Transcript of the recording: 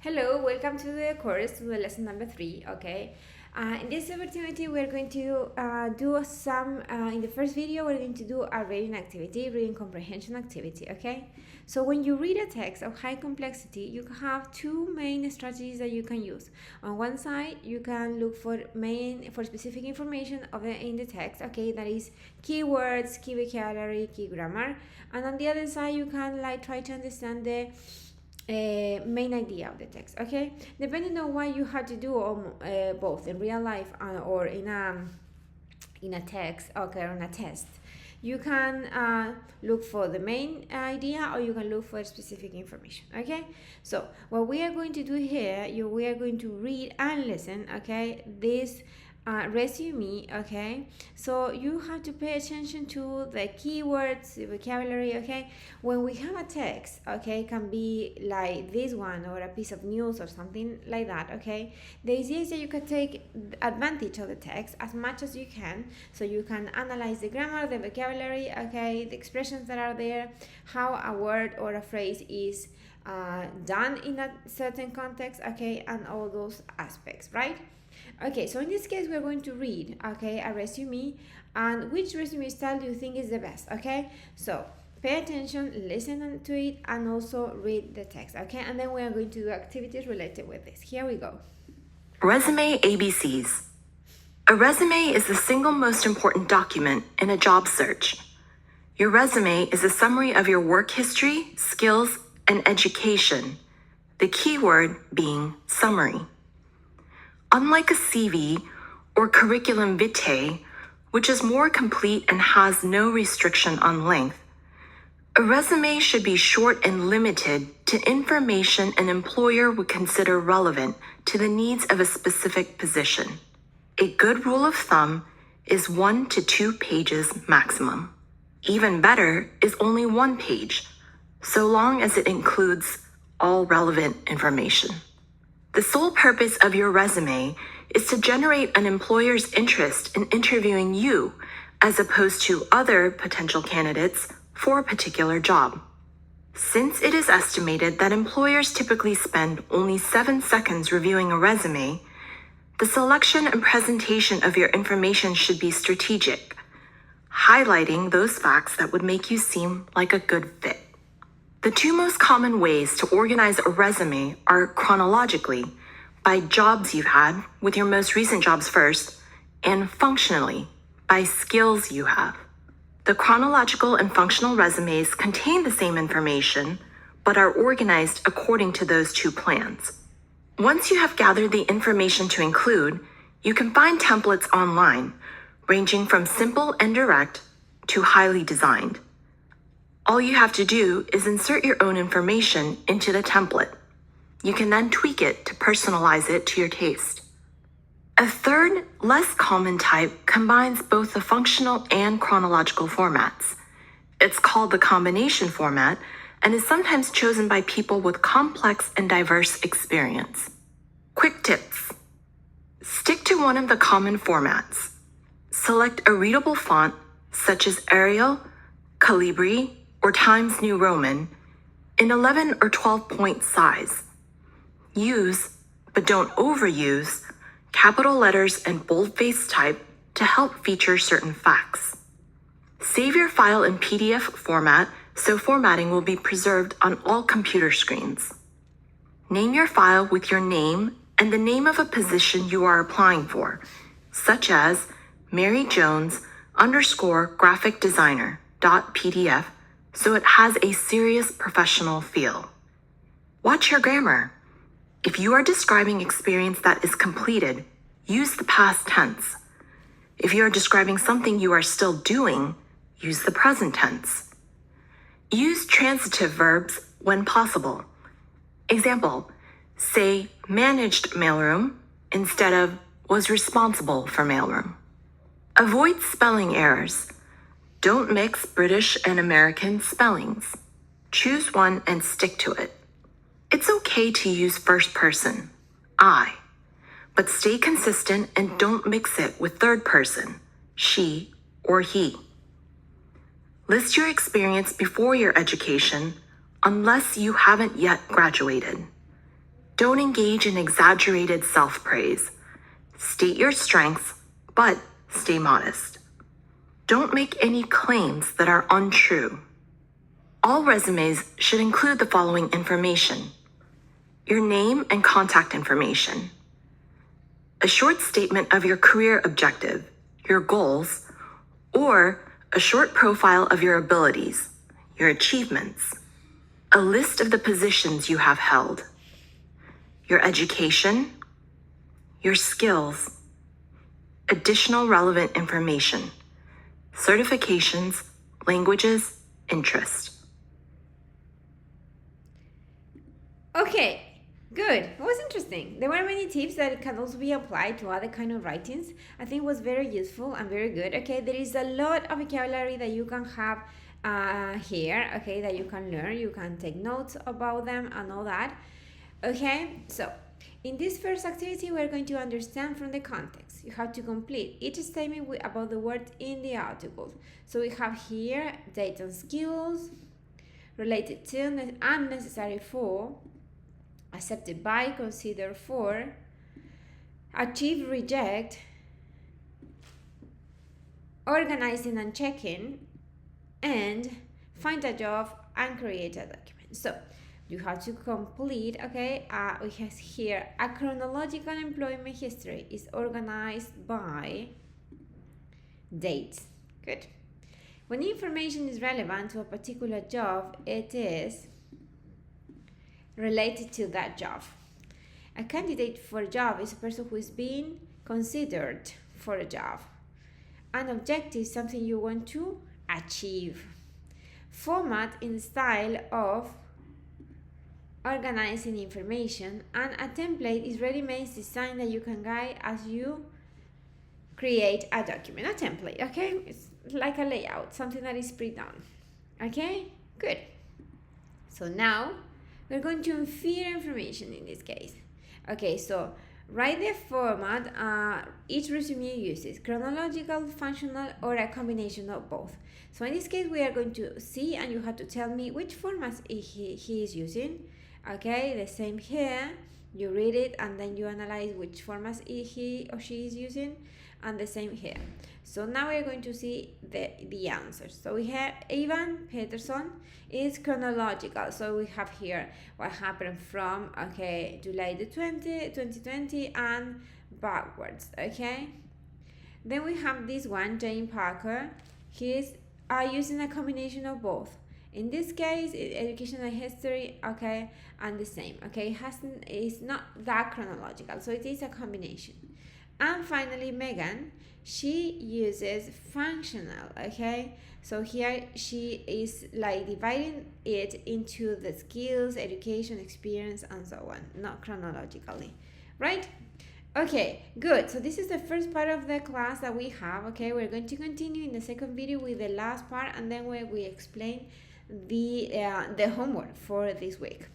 Hello, welcome to the course, to the lesson number 3, okay? In this opportunity, we're going to in the first video, we're going to do a reading activity, reading comprehension activity, okay? So when you read a text of high complexity, you have two main strategies that you can use. On one side, you can look for specific information in the text, okay? That is keywords, key vocabulary, key grammar. And on the other side, you can try to understand the main idea of the text, okay? Depending on what you have to do both in real life or in a text, okay, or in a test, you can look for the main idea, or you can look for specific information, okay? So what we are going to do here, we are going to read and listen, okay, this resume, okay? So you have to pay attention to the keywords, the vocabulary, okay? When we have a text, okay, can be like this one or a piece of news or something like that, okay? The idea is that you can take advantage of the text as much as you can, so you can analyze the grammar, the vocabulary, okay, the expressions that are there, how a word or a phrase is done in a certain context, okay, and all those aspects, right? Okay, so in this case, we're going to read, okay, a resume, and which resume style do you think is the best, okay? So pay attention, listen to it, and also read the text, okay? And then we are going to do activities related with this. Here we go. Resume ABCs. A resume is the single most important document in a job search. Your resume is a summary of your work history, skills, and education, the key word being summary. Unlike a CV or curriculum vitae, which is more complete and has no restriction on length, a resume should be short and limited to information an employer would consider relevant to the needs of a specific position. A good rule of thumb is 1 to 2 pages maximum. Even better is only 1 page, so long as it includes all relevant information. The sole purpose of your resume is to generate an employer's interest in interviewing you as opposed to other potential candidates for a particular job. Since it is estimated that employers typically spend only 7 seconds reviewing a resume, the selection and presentation of your information should be strategic, highlighting those facts that would make you seem like a good fit. The two most common ways to organize a resume are chronologically, by jobs you've had, with your most recent jobs first, and functionally, by skills you have. The chronological and functional resumes contain the same information, but are organized according to those two plans. Once you have gathered the information to include, you can find templates online, ranging from simple and direct to highly designed. All you have to do is insert your own information into the template. You can then tweak it to personalize it to your taste. A third, less common type combines both the functional and chronological formats. It's called the combination format and is sometimes chosen by people with complex and diverse experience. Quick tips. Stick to one of the common formats. Select a readable font such as Arial, Calibri, or Times New Roman in 11 or 12 point size. Use, but don't overuse, capital letters and boldface type to help feature certain facts. Save your file in PDF format so formatting will be preserved on all computer screens. Name your file with your name and the name of a position you are applying for, such as Mary Jones _ graphic designer .pdf, so it has a serious professional feel. Watch your grammar. If you are describing experience that is completed, use the past tense. If you are describing something you are still doing, use the present tense. Use transitive verbs when possible. Example, say managed mailroom instead of was responsible for mailroom. Avoid spelling errors. Don't mix British and American spellings. Choose one and stick to it. It's okay to use first person, I, but stay consistent and don't mix it with third person, she or he. List your experience before your education, unless you haven't yet graduated. Don't engage in exaggerated self-praise. State your strengths, but stay modest. Don't make any claims that are untrue. All resumes should include the following information: your name and contact information, a short statement of your career objective, your goals, or a short profile of your abilities, your achievements, a list of the positions you have held, your education, your skills, additional relevant information, certifications, languages, interest. Okay, good. It was interesting. There were many tips that can also be applied to other kind of writings. I think it was very useful and very good. Okay, there is a lot of vocabulary that you can have here, okay, that you can learn. You can take notes about them and all that. Okay, so in this first activity, we're going to understand from the context. You have to complete each statement about the word in the article. So we have here dates and skills, related to, and necessary for, accepted by, considered for, achieve, reject, organizing and checking, and find a job and create a document. So you have to complete, okay, we have here a chronological employment history is organized by dates. Good. When information is relevant to a particular job, it is related to that job. A candidate for a job is a person who is being considered for a job. An objective is something you want to achieve. Format in style of organizing information, and a template is ready-made design that you can guide as you create a document. A template, okay? It's like a layout, something that is pre-done. Okay, good. So now we're going to infer information in this case. Okay, so write the format each resume uses: chronological, functional, or a combination of both. So in this case, we are going to see, and you have to tell me which formats he is using. Okay, the same here. You read it and then you analyze which formats he or she is using, and the same here. So now we're going to see the answers. So we have Ivan Peterson is chronological. So we have here what happened from, okay, July the 2020 and backwards, okay? Then we have this one, Jane Parker. He's using a combination of both. In this case, education and history, okay, and the same, okay? It's not that chronological, so it is a combination. And finally, Megan, she uses functional, okay? So here she is like dividing it into the skills, education, experience, and so on, not chronologically, right? Okay, good. So this is the first part of the class that we have, okay? We're going to continue in the second video with the last part, and then we explain the homework for this week.